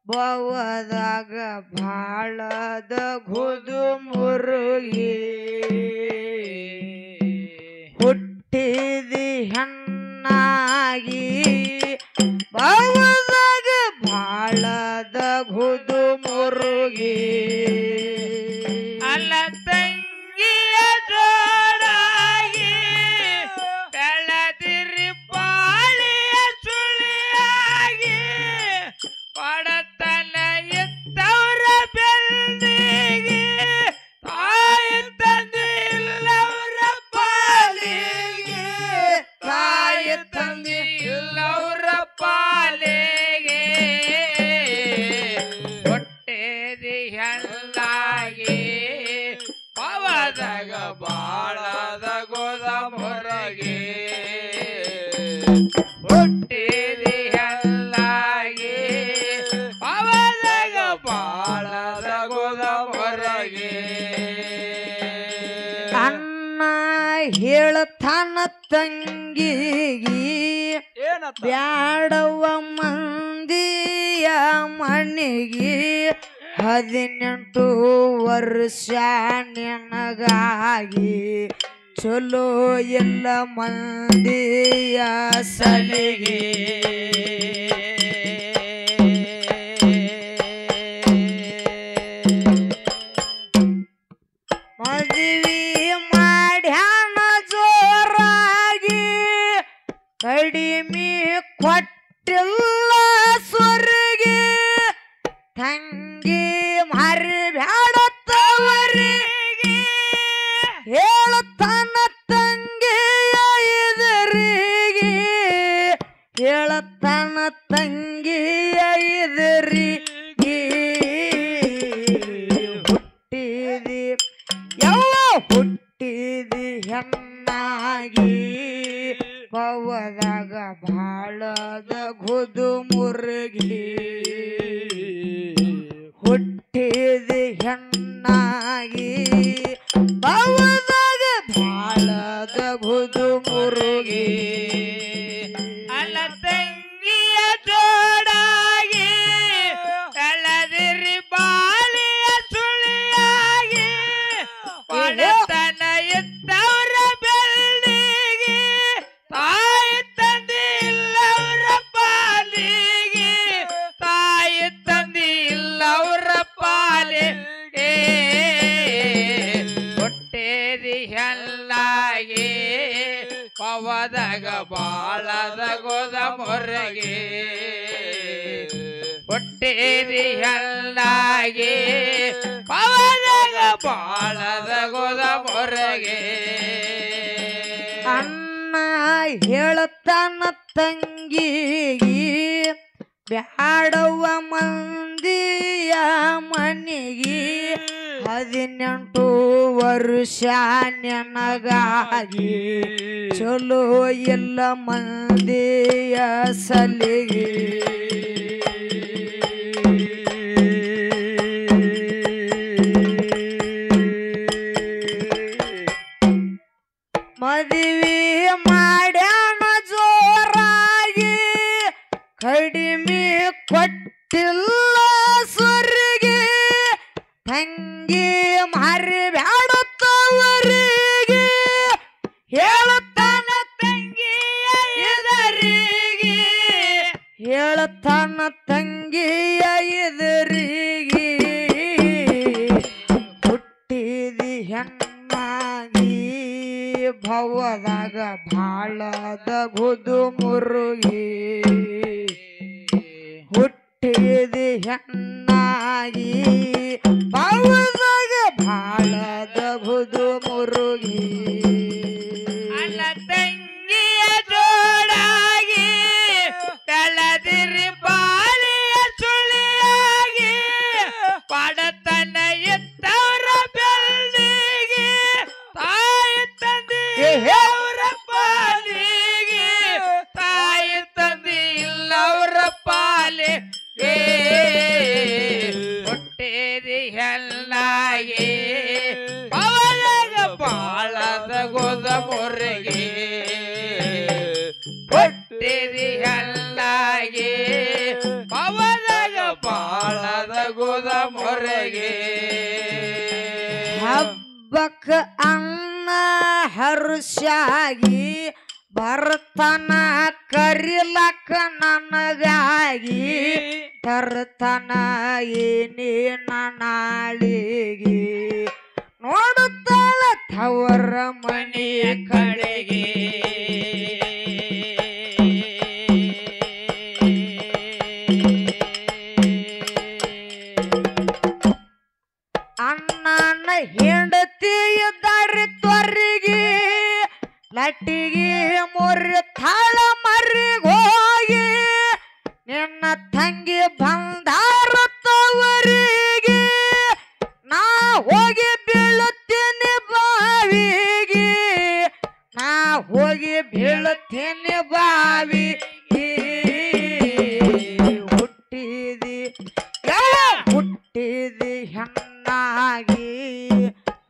ಭವದಾಗ ಬಾಳದ ಗುದು ಮುರುಗಿ ಹುಟ್ಟಿದಿ ಹೆಣ್ಣಾಗಿ ಭವದಾಗ ಬಾಳದ ಗುದು ಮುರುಗಿ ಅಲ್ಲ ತಂಗಿಯ ಜೋಡಾಗಿ ಬೆಳೆದಿರಿ ಬಾಳಿಯ ಸುಳಿಯಾಗಿ ಪಡತನ ಇದ್ದವರ ಬೆಳ್ಳಿಗೆ ತಾಯಿ ತಂದೆ ಇಲ್ಲವರ ಪಾಲಿಗೆ ತಾಯಿ ತಂದೆ ಇಲ್ಲವರ ಪಾಲಿಗೆ ಹೊಟ್ಟೆದಿ ಹೆಣ್ಣಾಗಿ ಪವದಾಗ ಬಾಳದ ಗೋದ ಮೊರಗೆ ಹುಟ್ಟಿದಿ ಹೆಣ್ಣಾಗಿ ಪವದಾಗ ಬಾಳದ ಗೋದ ಮೊರಗೆ ಅಣ್ಣ ಹೇಳ್ತಾನ ತಂಗಿಗಿ ಬ್ಯಾಡವ ಮಂದಿಯ ಮಣಿಗಿ 18 ವರ್ಷ ನಿನಗಾಗಿ ಚಲೋ ಎಲ್ಲ ಮಂದಿಯ ಸಲಿಗೆ ಮದುವೆ ಮಾಡ್ಯಾನ ಜೋರಾಗಿ ಕಡಿಮೆ ಕೊಟ್ಟಿಲ್ಲ ಸ್ವರ್ಗೆ ತಂಗಿ ಮರಿಬ್ಯಾಡತ್ತವರಿಗೆ ಹೇಳತಾನ ತಂಗಿಯ ಎದುರಿಗೆ ಹೇಳತಾನ ತಂಗಿಯ ಎದುರಿಗೆ ಹುಟ್ಟಿದಿ ಯಾವ ಹುಟ್ಟಿದಿ ಹೆಣ್ಣಾಗಿ ಪವದಾಗ ಬಾಳದ ಗುದು ಮುರುಗಿ ಹುಟ್ಟಿದಿ ಹೆಣ್ಣಾಗಿ ಪವದಾಗ ಬಾಳದ ಗುದು ಮುರುಗಿ ಅಲ್ಲ ತಂಗಿಯ ಜೋಡಾಗಿ ಬೆಳೆದಿರಿ ಬಾಳಿಯ ಸುಳಿಯಾಗಿ ಪಡತನ ಇದ್ದವರ ಬೆಳ್ಳಿಗೆ ತಾಯಿ ತಂದೆ ಇಲ್ಲವರ ಪಾಲಿಗೆ ತಾಯಿ ತಂದೆ ಇಲ್ಲವರ ಪಾಲಿಗೆ ಹೊಟ್ಟೆದಿ ಹೆಣ್ಣಾಗಿ ಪವದಾಗ ಬಾಳದ ಗೋದ ಮೊರಗೆ ಹೊಟ್ಟೆದಿ ಹೆಣ್ಣಾಗಿ ಪವದಾಗ ಬಾಳದ ಗೋದ ಮೊರಗೆ ಅಣ್ಣ ಹೇಳ್ತಾನ ತಂಗಿಗಿ ಬ್ಯಾಡವ ಮಂದಿಯ ಮನಿಗಿ 18 ವರ್ಷ ನೆನಗಾಗಿ ಚಲೋ ಎಲ್ಲ ಮಂದಿಯ ಸಲಿಗೆ ಮದುವೆ ಮಾಡ್ಯಾನ ಜೋರಾಗಿ ಕಡಿಮೆ ಕೊಟ್ಟಿಲ್ಲ ಸ್ವರ್ಗೆ ತಂಗಿ ಮರಿಬ್ಯಾಡತ್ತವರಿಗೆ ಹೇಳತಾನ ತಂಗಿಯ ಎದುರಿಗೆ ಹೇಳತಾನ ತಂಗಿಯ ಎದುರಿಗೆ ಹುಟ್ಟಿದಿ ಹೆಣ್ಣಾಗಿ ಭವದಾಗ ಬಾಳದ ಗುದು ಮುರುಗಿ ಹುಟ್ಟಿದಿ ಹೆಣ್ಣಾಗಿ ಭವದಾಗ ಬಾಳದ ಗುದು ಮುರುಗಿ ಅಲ್ಲ ತಂಗಿಯ ಜೋಡಾಗಿ ಬೆಳೆದಿರಿ ಬಾಳಿಯ ಸುಳಿಯಾಗಿ ಪಡತನ ಇದ್ದವರ ಬೆಳ್ಳಿಗೆ ತಾಯಿ ತಂದೆ ಇಲ್ಲವರ ಪಾಲಿಗೆ ತಾಯಿ ತಂದೆ ಇಲ್ಲವರ ಪಾಲಿಗೆ ಹೊಟ್ಟೆದಿ ಹೆಣ್ಣಾಗಿ ಪವದಾಗ ಬಾಳದ ಗೋದ ಮೊರಗೆ ಹೊಟ್ಟೆದಿ ಹೆಣ್ಣಾಗಿ ಮೊರಗೆ ಹಬ್ಬಕ್ಕ ಅನ್ನ ಹರುಷಾಗಿ ಬರ್ತನ ಕರಿಲಕ್ಕ ನನಗಾಗಿ ತರ್ತನ ಏನೇನ ನಾಳಿಗೆ ನೋಡುತ್ತಾಳ ತವರ ಮನೆಯ ಕಡೆಗೆ ಅಣ್ಣನ ಹೆಂಡತಿ ಇದ್ದಾರೆ ತ್ವರಿಗೆ ಲಟ್ಟಿಗೆ ಮುರಿ ತಾಳ ಮರಿಗೋಗಿ ನಿನ್ನ ತಂಗಿ ಬಂದಾರ ತವರಿಗೆ ನಾ ಹೋಗಿ ಬೀಳುತ್ತೇನೆ ಬಾವಿಗೆ ನಾ ಹೋಗಿ ಬೀಳುತ್ತೇನೆ ಬಾವಿಗೆ ಹುಟ್ಟಿದಿ ಹುಟ್ಟಿದಿ ಹೆಣ್ಣಾಗಿ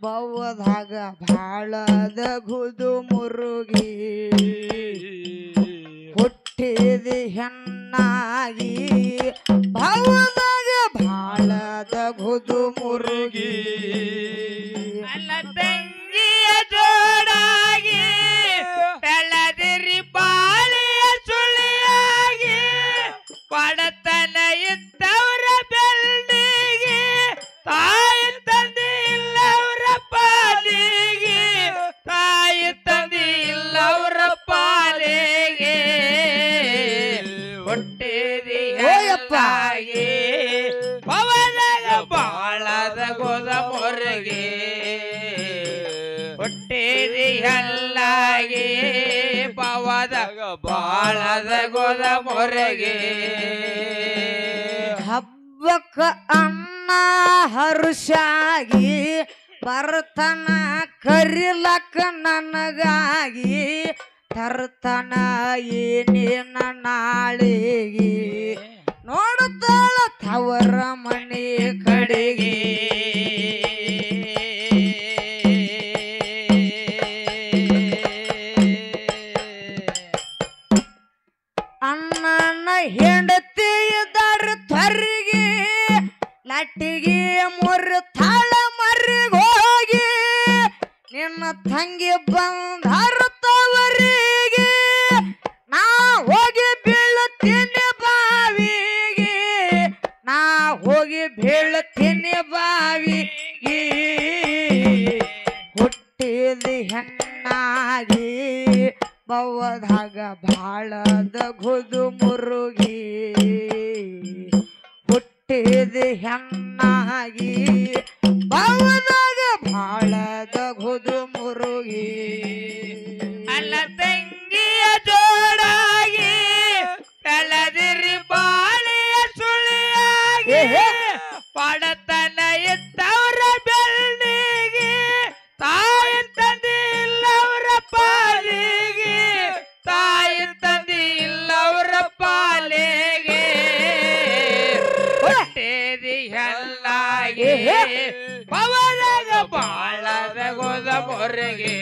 ಬವ್ವದಾಗ ಬಾಳದ ಗುದು ಮುರುಗಿ ಹುಟ್ಟಿದಿ ಹೆಣ್ಣಾಗಿ ಬವ್ವದಾಗ ಬಾಳದ ಗುದು ಮುರುಗಿ ಅಲ್ಲ ತಂಗಿಯ ಜೋಡಾಗಿ ಬೆಳದಿರಿ ಬಾಳಿಯ ಸುಳಿಯಾಗಿ ಪಡತನ ಇದ್ದವರ ಬೆಳ್ಳಿಗೆ ತಾಯಿ ತಂದೆ ಇಲ್ಲವರ ಪಾಲಿಗೆ ತಾಯಿ ತಂದೆ ಇಲ್ಲವರ ಪಾಲಿಗೆ ಹುಟ್ಟಿದಿ ಹೆಣ್ಣಾಗಿ ಪವನಗ ಬಾಳದ ಗೋದ ಮೊರಗೆ ಹುಟ್ಟಿದಿ ಹಲ್ಲಾಗಿ ಪವದಾಗ ಬಾಳದ ಗೋದ ಮೊರಗೆ ಹಬ್ಬಕ್ಕ ಅನ್ನ ಹರುಷಾಗಿ ಬರ್ತನ ಕರಿಲಕ್ಕ ನನಗಾಗಿ ತರ್ತನ ಏನೇನ ನಾಳಿಗೆ ನೋಡುತ್ತಾಳ ತವರ ಮನೆ ಕಡೆಗೆ ಅಣ್ಣನ ಹೆಂಡತಿ ಇದ್ದಾರೆ ತ್ವರಿಗೆ ಲಟ್ಟಿಗೆ ಮುರಿ ತಾಳ ಮರಿಗೋಗಿ ನಿನ್ನ ತಂಗಿ ಬಂದಾರ ತವರಿಗೆ ನಾ ಹೋಗಿ ಬೀಳುತ್ತೇನೆ ಬಾವಿಗೆ ನಾ ಹೋಗಿ ಬೀಳುತ್ತೇನೆ ಬಾವಿಗೆ ಹುಟ್ಟಿದಿ ಹೆಣ್ಣಾಗಿ ಬವ್ವದಾಗ ಬಾಳದ ಗುದು ಮುರುಗಿ ಹುಟ್ಟಿದಿ ಹೆಣ್ಣಾಗಿ ಬವ್ವದಾಗ ಬಾಳದ ಗುದು ಮುರುಗಿ ಅಲ್ಲ ತಂಗಿಯ ಜೋಡಾಗಿ ಬೆಳದಿರಿ ಬಾಳಿಯ ಸುಳಿಯಾಗಿ ಪಡತನ ಇದ್ದವರ ಬೆಳ್ಳಿಗೆ ತಾಯಿ ತಂದೆ ಇಲ್ಲವರ ಪಾಲಿಗೆ ತಾಯಿ ತಂದೆ ಇಲ್ಲವರ ಪಾಲಿಗೆ ಹುಟ್ಟಿದಿ ಹಲ್ಲಾಗಿ ಪವನಗ ಬಾಳದ ಗೋದ ಮೊರಗೆ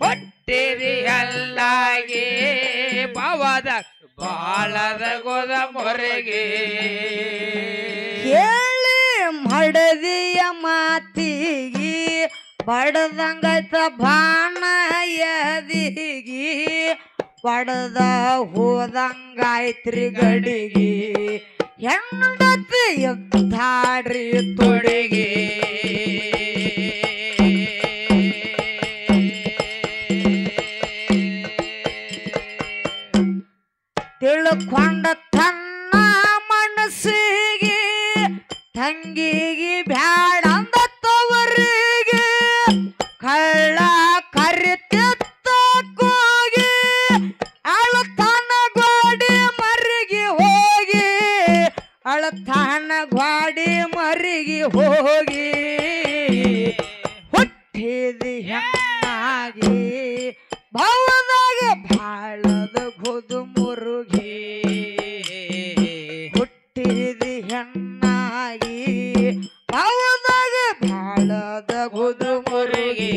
ಹುಟ್ಟಿದಿ ಹಲ್ಲಾಗಿ ಪವದ ಬಾಳದ ಗೋದ ಮೊರಗೆ ಕೇಳಿ ಮಡದಿಯ ಮಾತಿಗಿ ಬಡದಂಗೈತ ಬಾಣ ಎದಿಗಿ ಬಡದ ಹೋದಂಗಾಯ್ತ್ರಿ ಗಡಿಗಿ ಹೆಂಡತಿ ಎದ್ದಾಡ್ರಿ ತೊಡಿಗಿ ತಿಳ್ಕೊಂಡ ತನ್ನ ಮನಸ್ಸಿಗೆ ತಂಗಿಗೆ ಬ್ಯಾಡಂದ ತವರಿಗೆ ಕಳ್ಳ ಕರಿತಿತ್ತ ಕೋಗಿ ಅಳತಾನ ಗೋಡಿ ಮರಿಗೆ ಹೋಗಿ ಅಳತಾನ ಗೋಡಿ ಮರಿಗೆ ಹೋಗಿ ಹುಟ್ಟಿದಿ ಹೆಣ್ಣಾಗಿ ಭವದಾಗ ಬಾಳದ ಗುದು ಮುರುಗಿ ಹುಟ್ಟಿದಿ ಹೆಣ್ಣಾಗಿ ಭವದಾಗ ಬಾಳದ ಗುದು ಮುರುಗಿ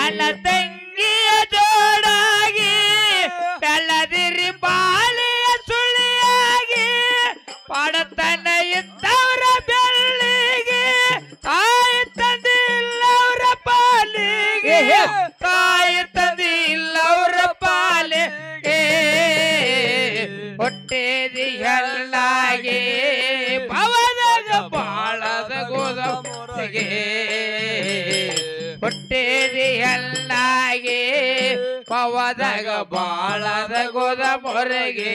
ಅಲ್ಲ ತಂಗಿಯ ಜೋಡಾಗಿ ಬೆಳದಿರಿ ಬಾಳಿಯ ಸುಳಿಯಾಗಿ ಪಡತನ ಇದ್ದ ಹುಟ್ಟಿದಿ ಹೆಣ್ಣಾಗಿ ಪವದಾಗ ಬಾಳದ ಗೋದ ಮೊರಗಿ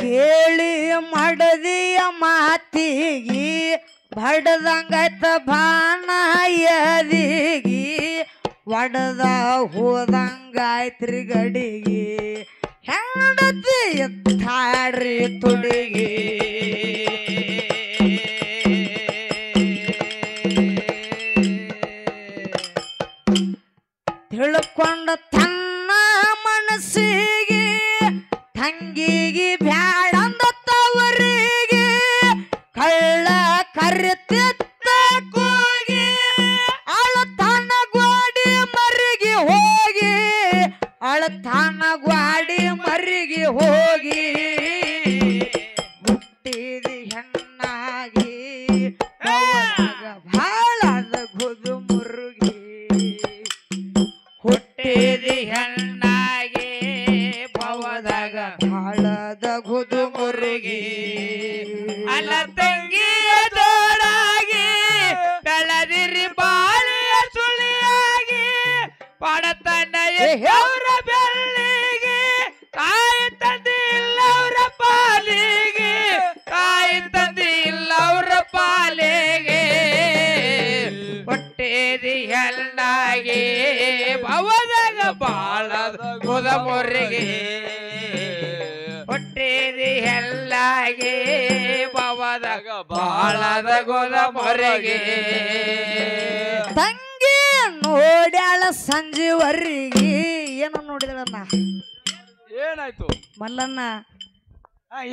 ಕೇಳಿ ಮಡದಿಯ ಮಾತಿಗಿ ಬಡದಂಗೈತ ಬಾಣ ಎದಿಗಿ ಒಡದ ಹೋದಂಗಾಯ್ತ್ರಿ ಗಡಿಗಿ ಹೆಂಡತಿ ಎತ್ತಾಡ್ರಿ ತುಡಿಗಿ ತಿಳ್ಕೊಂಡ ತನ್ನ ಮನಸ್ಸಿಗೆ ತಂಗಿಗೆ ಬ್ಯಾಡಂದ ತವರಿಗೆ ಕಳ್ಳ ಕರೆತಿತ್ತ ಕೂಗಿ ಅಳತಾನ ಗ್ವಾಡಿ ಮರಿಗೆ ಹೋಗಿ ಅಳತಾನ ಗ್ವಾಡಿ ಮರಿಗೆ ಹೋಗಿ ಹುಟ್ಟಿದಿ ಹೆಣ್ಣಾಗಿ ಭಾಳದ ಗುದು ಮುರುಗಿ ಹುಟ್ಟಿದಿ ಹೆಣ್ಣಾಗಿ ಪವದಾಗ ಭಾಳದ ಗುದು ಮುರುಗಿ ಅಲ್ಲ ತಂಗಿಯ ಜೋಡಾಗಿ ಬೆಳದಿರಿ ಬಾಳಿಯ ಸುಳಿಯಾಗಿ ಪಡತನ ಅವರ ಬೆಳ್ಳಿಗೆ ತಾಯಿ ತಂದೆ ಇಲ್ಲವ್ರ ಪಾಲಿಗೆ ತಾಯಿ ತಂದೆ ಇಲ್ಲವ್ರ ಪಾಲಿಗೆ ಹುಟ್ಟಿದಿ ಹೆಣ್ಣಾಗಿ ಪವದಾಗ ಬಾಳದ ಗುದ ಮೊರಗಿ ಹುಟ್ಟಿದಿ ಹೆಣ್ಣಾಗಿ ಪವದಾಗ ಬಾಳದ ಗುದ ಮೊರಗಿ ತಂಗಿ ನೋಡ್ಯಾಳ ಸಂಜೆವರೆಗೆ ಏನೋ ನೋಡಿದಳನ್ನ ಏನಾಯ್ತು ಮಲ್ಲನ್ನ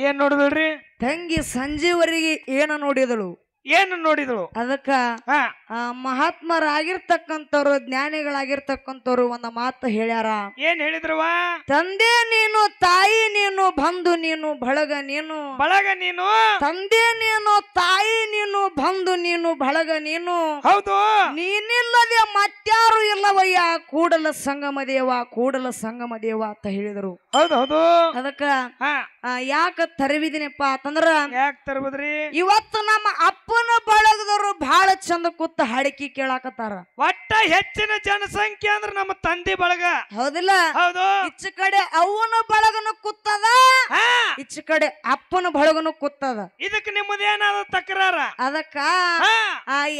ಏನ್ ನೋಡಿದ್ರಿ ತಂಗಿ ಸಂಜೆವರೆಗೆ ಏನೋ ನೋಡಿದಳು ಏನು ನೋಡಿದ್ರು ಅದಕ್ಕ ಹಾ ಮಹಾತ್ಮರಾಗಿರ್ತಕ್ಕಂಥವ್ರು ಜ್ಞಾನಿಗಳಾಗಿರ್ತಕ್ಕಂಥವ್ರು ಒಂದು ಮಾತು ಹೇಳ್ಯಾರ. ಏನ್ ಹೇಳಿದ್ರವ? ತಂದೆ ನೀನು, ತಾಯಿ ನೀನು, ಬಂಧು ನೀನು, ಬಳಗ ನೀನು. ಬಳಗ ನೀನು ತಂದೆ ನೀನು, ತಾಯಿ ನೀನು, ಬಂಧು ನೀನು, ಬಳಗ ನೀನು. ಹೌದು. ನೀನಿಲ್ಲದೆ ಮತ್ಯಾರು ಇಲ್ಲವಯ್ಯ, ಕೂಡಲ ಸಂಗಮ ದೇವ, ಕೂಡಲ ಸಂಗಮ ದೇವ ಅಂತ ಹೇಳಿದರು. ಹೌದು ಹೌದು. ಅದಕ್ಕ ಯಾಕ ತರವಿದಿನಪ್ಪ ಅಂತಂದ್ರ, ಯಾಕೆ ತರಬದ್ರಿ? ಇವತ್ತು ನಮ್ಮ ಅಪ್ಪನ ಬಳಗದವರು ಬಹಳ ಚಂದ ಕೂತ ಹಾಡಿಕೆ ಕೇಳಾಕತ್ತಾರ. ಒಟ್ಟ ಹೆಚ್ಚಿನ ಜನಸಂಖ್ಯೆ ಅಂದ್ರ ನಮ್ಮ ತಂದೆ ಬಳಗ. ಹೌದಿಲ್ಲ? ಹೌದು. ಇಚ್ಚ ಕಡೆ ಅವನ ಬಳಗನು ಕೂತದ, ಇಚ್ಚ ಕಡೆ ಅಪ್ಪನ ಬಳಗನು ಕೂತದ. ಇದಕ್ಕೆ ನಿಮ್ಮದೇನಾದ ತಕರಾರ? ಅದಕ್ಕ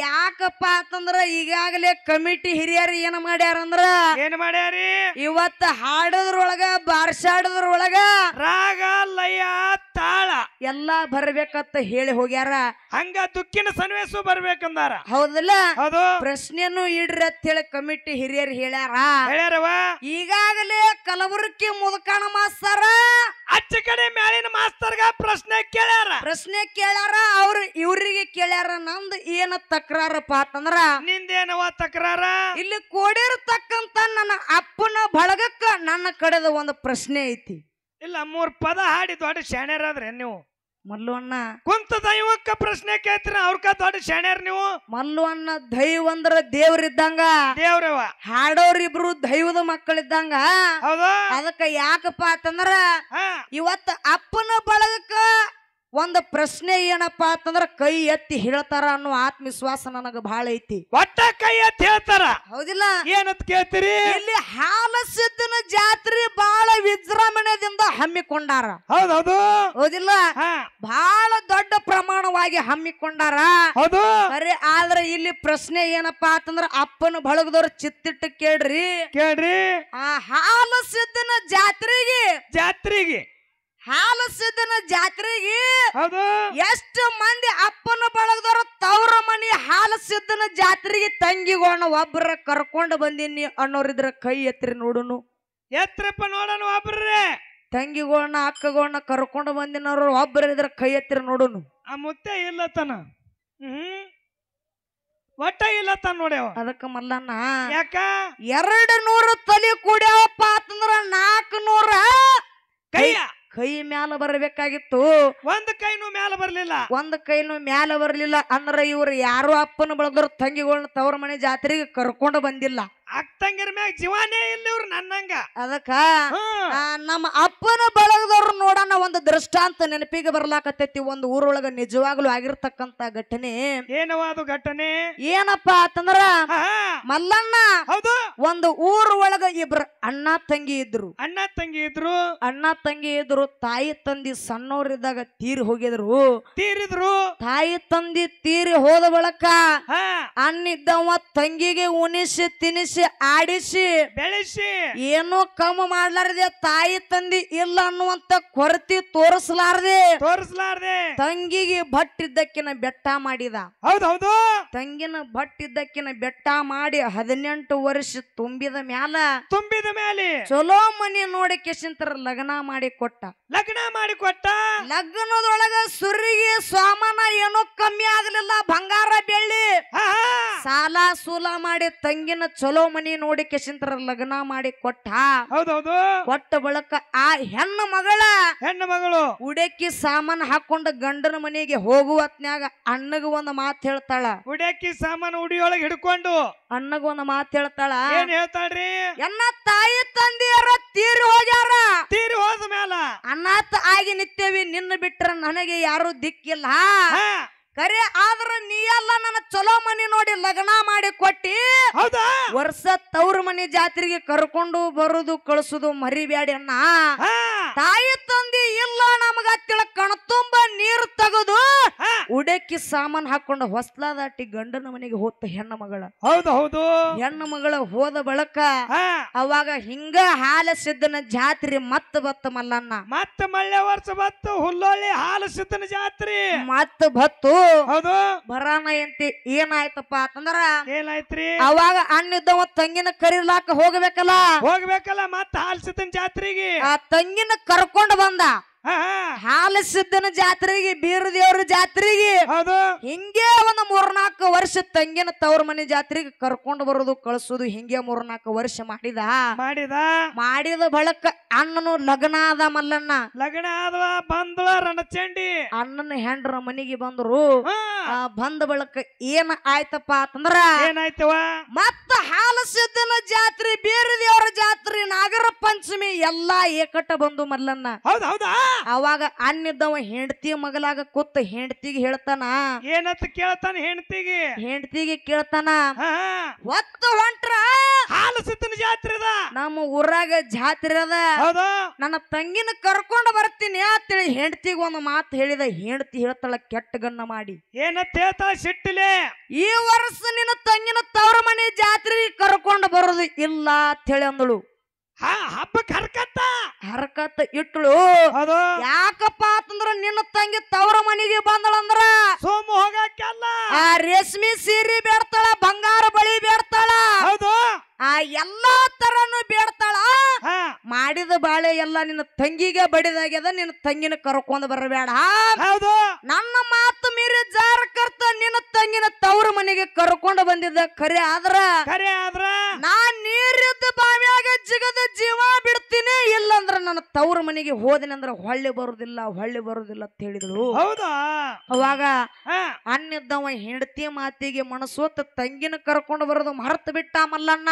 ಯಾಕಪ್ಪ ಅಂತಂದ್ರ ಈಗಾಗಲೇ ಕಮಿಟಿ ಹಿರಿಯರು ಏನ್ ಮಾಡ್ಯಾರಂದ್ರ, ಏನ್ ಮಾಡ್ಯಾರಿ? ಇವತ್ತ ಹಾಡೋದ್ರೊಳಗ ಬಾರ್ಸಾಡೋದ್ರೊಳಗ ರಾಗ ಲಯ ತಾಳ ಎಲ್ಲಾ ಬರ್ಬೇಕಂತ ಹೇಳಿ ಹೋಗ್ಯಾರ. ಹಂಗ ದುಃಖಿನ ಸನ್ನಿವೇಶ ಬರ್ಬೇಕಂದಾರ. ಹೌದಲ್ಲ? ಹೌದು. ಪ್ರಶ್ನೆನು ಇಡ್ರಿ ಅಂತ ಹೇಳಿ ಕಮಿಟಿ ಹಿರಿಯರು ಹೇಳ್ಯಾರ. ಈಗಾಗಲೇ ಕಲಬುರಗಿ ಮುದಕಣ ಮಾಸ್ತರ ಅಚ್ಚ ಕಡೆ ಮ್ಯಾಲಿನ ಮಾಸ್ತರ್ಗ ಪ್ರಶ್ನೆ ಕೇಳ್ಯಾರ. ಅವ್ರು ಇವ್ರಿಗೆ ಕೇಳ್ಯಾರ, ನಂದು ಏನ ತಕರಾರಪ್ಪ ಅಂತಂದ್ರ, ನಿಂದೇನವ ತಕರಾರ? ಇಲ್ಲಿ ಕೂಡಿರ್ತಕ್ಕಂತ ನನ್ನ ಅಪ್ಪನ ಬಳಗಕ್ಕ ನನ್ನ ಕಡೆದ ಒಂದು ಪ್ರಶ್ನೆ ಐತಿ. ಇಲ್ಲ, 3 ಪದ ಹಾಡಿ ದೊಡ್ಡ ಶಾಣ್ಯರಾದ್ರೆ ನೀವು. ಮಲ್ಲವಣ್ಣ ಕುಂತ ದೈವಕ್ಕ ಪ್ರಶ್ನೆ ಕೇಳ್ತೀರ, ಅವ್ರಕ ದೊಡ್ಡ ಶಾಣ್ಯರ್ ನೀವು. ಮಲ್ಲವಣ್ಣ ದೈವ ಅಂದ್ರ ದೇವ್ರಿದ್ದಂಗ, ದೇವ್ರವ. ಹಾಡೋರಿಬ್ರು ದೈವದ ಮಕ್ಕಳಿದ್ದಂಗ. ಹೌದು. ಅದಕ್ಕ ಯಾಕಪ್ಪ ಅಂತಂದ್ರ, ಇವತ್ತ ಅಪ್ಪನ ಬಳಗಕ್ಕ ಒಂದು ಪ್ರಶ್ನೆ ಏನಪ್ಪ ಅಂತಂದ್ರ ಕೈ ಎತ್ತಿ ಹೇಳ್ತಾರ ಅನ್ನೋ ಆತ್ಮವಿಶ್ವಾಸ ನನಗ ಬಹಳ ಐತಿ. ಒಟ್ಟ ಕೈ ಎತ್ತಿ ಹೇಳ್ತಾರ. ಹೌದಿಲ್ಲ? ಏನಂತ ಕೇಳ್ತೀರಿ? ಇಲ್ಲಿ ಹಾಲಸಿದ್ದನ ಜಾತ್ರೆ ಬಹಳ ವಿಜೃಂಭಣೆಯಿಂದ ಹಮ್ಮಿಕೊಂಡಾರ. ಹೌದೌದು. ಹೌದಿಲ್ಲ? ಬಹಳ ದೊಡ್ಡ ಪ್ರಮಾಣವಾಗಿ ಹಮ್ಮಿಕೊಂಡಾರ. ಹೌದು. ಸರಿ, ಆದ್ರೆ ಇಲ್ಲಿ ಪ್ರಶ್ನೆ ಏನಪ್ಪಾ ಅಂತಂದ್ರ, ಅಪ್ಪನ ಬಳಗದವ್ರು ಚಿತ್ತಿಟ್ಟು ಕೇಳ್ರಿ. ಆ ಹಾಲಸಿದ್ದನ ಜಾತ್ರೆಗೆ ಹಾಲಸಿದ್ದನ ಜಾತ್ರೆಗೆ ಎಷ್ಟು ಮಂದಿ ಅಪ್ಪನ ಬಳಗದವ್ರ ತವ್ರ ಮನಿ ಹಾಲಸಿದ್ದನ ಜಾತ್ರೆಗೆ ತಂಗಿಗೋಣ ಒಬ್ಬರ ಕರ್ಕೊಂಡು ಬಂದೀನಿ ಅನ್ನೋರಿದ್ರ ಕೈ ಎತ್ತಿರಿ ನೋಡುನು. ಎತ್ರಪ್ಪ ನೋಡೋಣ. ಒಬ್ರೇ ತಂಗಿಗೋಣ ಅಕ್ಕಗೋಣ ಕರ್ಕೊಂಡು ಬಂದಿನವ್ರು ಒಬ್ಬರ ಇದ್ರ ಕೈ ಎತ್ತಿರಿ ನೋಡುನು. ಆ ಮುತ್ತೆ ಇಲ್ಲತನ ಒಟ್ಟ ಇಲ್ಲತನ ನೋಡ್ಯಾವ. ಅದಕ್ಕ ಮಲ್ಲಣ್ಣ ಯಾಕ 200 ತಲೆ ಕೂಡ್ಯಾವಪ್ಪ ಅಂತಂದ್ರ 400 ಕೈ ಮ್ಯಾಲ ಬರಬೇಕಾಗಿತ್ತು. ಒಂದ್ ಕೈನೂ ಮ್ಯಾಲ ಬರ್ಲಿಲ್ಲ. ಅಂದ್ರ ಇವ್ರು ಯಾರು ಅಪ್ಪನ ಬಳಗದವ್ರ ತಂಗಿಗಳನ್ನ ತವ್ರ ಮನೆ ಜಾತ್ರೆಗೆ ಕರ್ಕೊಂಡು ಬಂದಿಲ್ಲ. ಅಕ್ಕಂಗಿರ ಮ್ಯಾಗ ಜೀವಾನೇ ಇಲ್ಲ ಇವ್ರು ನನ್ನಂಗ. ಅದಕ್ಕ ನಮ್ಮ ಅಪ್ಪನ ಬಳಗದವ್ರು ನೋಡೋಣ ಒಂದು ದೃಷ್ಟಾಂತ ನೆನಪಿಗೆ ಬರ್ಲಾಕತ್ತೈತಿ. ಒಂದು ಊರೊಳಗ ನಿಜವಾಗ್ಲೂ ಆಗಿರ್ತಕ್ಕಂತ ಘಟನೆ. ಏನವ ಅದು ಘಟನೆ? ಏನಪ್ಪಾ ಅಂತಂದ್ರ ಮಲ್ಲಣ್ಣ ಹೌದು, ಒಂದು ಊರ ಒಳಗ ಇಬ್ರು ಅಣ್ಣ ತಂಗಿ ಇದ್ರು. ಅಣ್ಣ ತಂಗಿ ಇದ್ರು. ಅಣ್ಣ ತಂಗಿ ಇದ್ರು. ತಾಯಿ ತಂದಿ ಸಣ್ಣವ್ರಿದ್ದಾಗ ತೀರಿ ಹೋಗಿದ್ರು. ತೀರಿದ್ರು. ತಾಯಿ ತಂದಿ ತೀರಿ ಹೋದ ಬಳಕ ಅಣ್ಣಿದ್ದವ ತಂಗಿಗೆ ಉಣಿಸಿ ತಿನಿಸಿ ಆಡಿಸಿ ಬೆಳೆಸಿ ಏನೋ ಕಮ್ಮ ಮಾಡ್ಲಾರ್ದೆ ತಾಯಿ ತಂದಿ ಇಲ್ಲ ಅನ್ನುವಂತ ಕೊರತೆ ತೋರಿಸಲಾರ್ದೆ ತಂಗಿಗೆ ಭಟ್ಟಿದ್ದಕ್ಕಿನ ಬೆಟ್ಟ ಮಾಡಿದ. ಹೌದೌದು, ತಂಗಿನ ಭಟ್ಟಿದ್ದಕ್ಕಿನ ಬೆಟ್ಟ ಮಾಡಿ 18 ವರ್ಷ ತುಂಬಿದ ಮೇಲೆ ಚಲೋ ಮನಿ ನೋಡಿ ಕೆಸಿಂತರ ಲಗ್ನ ಮಾಡಿ ಕೊಟ್ಟ. ಲಗ್ನದೊಳಗ ಸುರಿಗೆ ಸ್ವಾಮನ ಏನೋ ಕಮ್ಮಿ ಆಗ್ಲಿಲ್ಲ. ಬಂಗಾರ ಬೆಳ್ಳಿ ಸಾಲ ಸೂಲ ಮಾಡಿ ತಂಗಿನ ಚಲೋ ಮನಿ ನೋಡಿ ಕೆಸಿಂತರ ಲಗ್ನ ಮಾಡಿ ಕೊಟ್ಟ. ಹೌದೌದು, ಕೊಟ್ಟ ಬಳಕ ಆ ಹೆಣ್ಣು ಮಗಳು ಉಡಕ್ಕಿ ಸಾಮಾನ್ ಹಾಕೊಂಡ ಗಂಡನ ಮನೆಗೆ ಹೋಗುವ ಹೊತ್ನ್ಯಾಗ ಅಣ್ಣಗ ಒಂದು ಮಾತು ಹೇಳ್ತಾಳ. ಉಡಕ್ಕಿ ಸಾಮಾನು ಉಡಿಯೊಳಗೆ ಹಿಡ್ಕೊಂಡು ಅಣ್ಣಗ ಒಂದು ಮಾತು ಹೇಳ್ತಾಳ. ಏನ್ ಹೇಳ್ತಾಳ್ರಿ? ಎನ್ನ ತಾಯಿ ತಂದೆಯರ ತೀರಿ ಹೋಗ್ಯಾರ. ತೀರಿ ಹೋದ ಮ್ಯಾಲ ಅನಾಥ ಆಗಿ ನಿತ್ತೇವಿ. ನಿನ್ನ ಬಿಟ್ರ ನನಗೆ ಯಾರು ದಿಕ್ಕಿಲ್ಲ. ಕರೆ ಆದ್ರ ನೀ ಎಲ್ಲ ನನ್ನ ಚಲೋ ಮನಿ ನೋಡಿ ಲಗ್ನ ಮಾಡಿ ಕೊಟ್ಟಿ. ಹೌದಾ? ವರ್ಷ ತವ್ರ ಮನಿ ಜಾತ್ರೆಗೆ ಕರ್ಕೊಂಡು ಬರುದು ಕಳ್ಸುದು ಮರಿಬ್ಯಾಡಿ ಅಣ್ಣ. ತಾಯಿ ತಂದಿ ಇಲ್ಲ ನಮಗ ತಿಳ ಕಣ್ತುಂಬ ನೀರು ತಗದು ಉಡಕ್ಕಿ ಸಾಮಾನ್ ಹಾಕೊಂಡು ಹೊಸ್ಲಾ ದಾಟಿ ಗಂಡನ ಮನೆಗೆ ಹೋತ ಹೆಣ್ಣು ಮಗಳ. ಹೌದು, ಹೆಣ್ಣು ಮಗಳ ಹೋದ ಬಳಕ ಅವಾಗ ಹಿಂಗ ಹಾಲ ಸಿದ್ದನ ಜಾತ್ರೆ ಬತ್ತ ಮಲ್ಲಣ್ಣ. ಮತ್ತ ಮಳ್ಳೆ ವರ್ಷ ಬತ್ತು ಹುಲ್ಲೊಳ್ಳಿ ಹಾಲ ಸಿದ್ದನ ಜಾತ್ರೆ ಬತ್ತು. ಹೌದು, ಬರಾನ ಎಂತಿ ಏನಾಯ್ತಪ್ಪ ಅಂತಂದ್ರ ಏನಾಯ್ತ್ರಿ? ಅವಾಗ ಅಣ್ಣಿದ್ದವ ತಂಗಿನ ಕರಿಲಾಕ ಹೋಗ್ಬೇಕಲ್ಲ. ಮತ್ತ ಹಾಲ ಸಿದ್ದನ ಜಾತ್ರೆಗೆ ಆ ತಂಗಿನ ಕರ್ಕೊಂಡು ಬಂದ. ಹಾಲ ಸಿದ್ದನ ಜಾತ್ರೆಗೆ ಬೀರ ದೇವ್ರ ಜಾತ್ರೆಗೆ ಹಿಂಗೆ ಒಂದು 3-4 ವರ್ಷ ತಂಗಿನ ತವ್ರ ಮನೆ ಜಾತ್ರೆಗೆ ಕರ್ಕೊಂಡು ಬರೋದು ಕಳ್ಸೋದು ಹಿಂಗೆ 3-4 ವರ್ಷ ಮಾಡಿದ ಬಳಕ ಅಣ್ಣನು ಲಗ್ನ ಆದ ಮಲ್ಲಣ್ಣ. ಲಗ್ನ ಆದವ ಬಂದವ ರಣಚಂಡಿ ಅಣ್ಣನ ಹೆಂಡ್ರ ಮನೆಗೆ ಬಂದ್ರು. ಬಂದ ಬಳಕ ಏನ್ ಆಯ್ತಪ್ಪ ಅಂತಂದ್ರ ಏನಾಯ್ತವ? ಮತ್ತ ಹಾಲ ಸಿದ್ದನ ಜಾತ್ರೆ ಬೀರ ದೇವ್ರ ಜಾತ್ರೆ ನಾಗರ ಪಂಚಮಿ ಎಲ್ಲಾ ಏಕಟ ಬಂದು ಮಲ್ಲಣ್ಣ. ಹೌದಾ? ಅವಾಗ ಅಣ್ಣಿದ್ದವ ಹೆಂಡತಿ ಮಗಲಾಗ ಕೂತ ಹೆಂಡತಿಗೆ ಹೇಳ್ತಾನ. ಏನಂತ ಕೇಳ್ತಾನ? ಹೆಂಡತಿಗೆ ಕೇಳ್ತಾನ. ಹೊತ್ತು ಹೊಂಟ್ರ ಹಾಲ ಸಿದ್ದನ ಜಾತ್ರೆ ನಮ್ಮ ಊರಾಗ ಜಾತ್ರೆ ಅದ. ನನ್ನ ತಂಗಿನ ಕರ್ಕೊಂಡು ಬರ್ತೀನಿ ಅಂತೇಳಿ ಹೆಂಡತಿಗೆ ಒಂದು ಮಾತು ಹೇಳಿದ. ಹೆಂಡತಿ ಹೇಳ್ತಾಳ ಕೆಟ್ಟ ಗಣ್ಣ ಮಾಡಿ. ಏನಂತ ಹೇಳ್ತಾಳ ಸಿಟ್ಟಿಲೆ? ಈ ವರ್ಷ ನಿನ್ನ ತಂಗಿನ ತವ್ರ ಮನೆ ಜಾತ್ರೆಗೆ ಕರ್ಕೊಂಡು ಬರೋದು ಇಲ್ಲ ಅಂತ ಹೇಳಿ ಅಂದಳು. ಹಬ್ಬಕ್ಕೆ ಹರಕತ್ ಇಟ್ಳು. ಯಾಕಪ್ಪ ಅಂತಂದ್ರ ನಿನ್ನ ತಂಗಿ ತವ್ರ ಮನೆಗೆ ಬಂದಳಂದ್ರ ಸೋಮು ಹೋಗಕ್ಕೆಲ್ಲ ಆ ರೇಷ್ಮೆ ಸೀರೆ ಬೇಡ್ತಾಳ, ಬಂಗಾರ ಬಳಿ ಬೇಡ್ತಾಳ, ಆ ಎಲ್ಲಾ ತರನು ಬೇಡ್ತಾಳ. ಮಾಡಿದ ಬಾಳೆ ಎಲ್ಲ ನಿನ್ನ ತಂಗಿಗೆ ಬಡಿದಾಗ್ಯದ. ನಿನ್ನ ತಂಗಿನ ಕರ್ಕೊಂಡ್ ಬರಬೇಡ. ನನ್ನ ಮಾತು ಮೀರಿ ಜಾರ ಕರ್ತ ನಿನ್ನ ತಂಗಿನ ತವ್ರ ಮನೆಗೆ ಕರ್ಕೊಂಡು ಬಂದಿದ್ದ. ಖರೆ ಆದ್ರ ನಾನ್ ನೀರಿದ್ದ ಬಾವಿಯಾಗ ಜಿಗದ ಜೀವ ಬಿಡ್ತೀನಿ. ಇಲ್ಲಂದ್ರ ನನ್ನ ತವ್ರ ಮನೆಗೆ ಹೋದನಂದ್ರ ಹೊಳ್ಳಿ ಬರುದಿಲ್ಲ ಅಂತ ಹೇಳಿದಳು. ಅವಾಗ ಅಣ್ಣಿದ್ದವ ಹೆಂಡತಿ ಮಾತಿಗೆ ಮನಸ್ಸೋತ ತಂಗಿನ ಕರ್ಕೊಂಡು ಬರೋದು ಮರ್ತ ಬಿಟ್ಟ ಮಲ್ಲಣ್ಣ.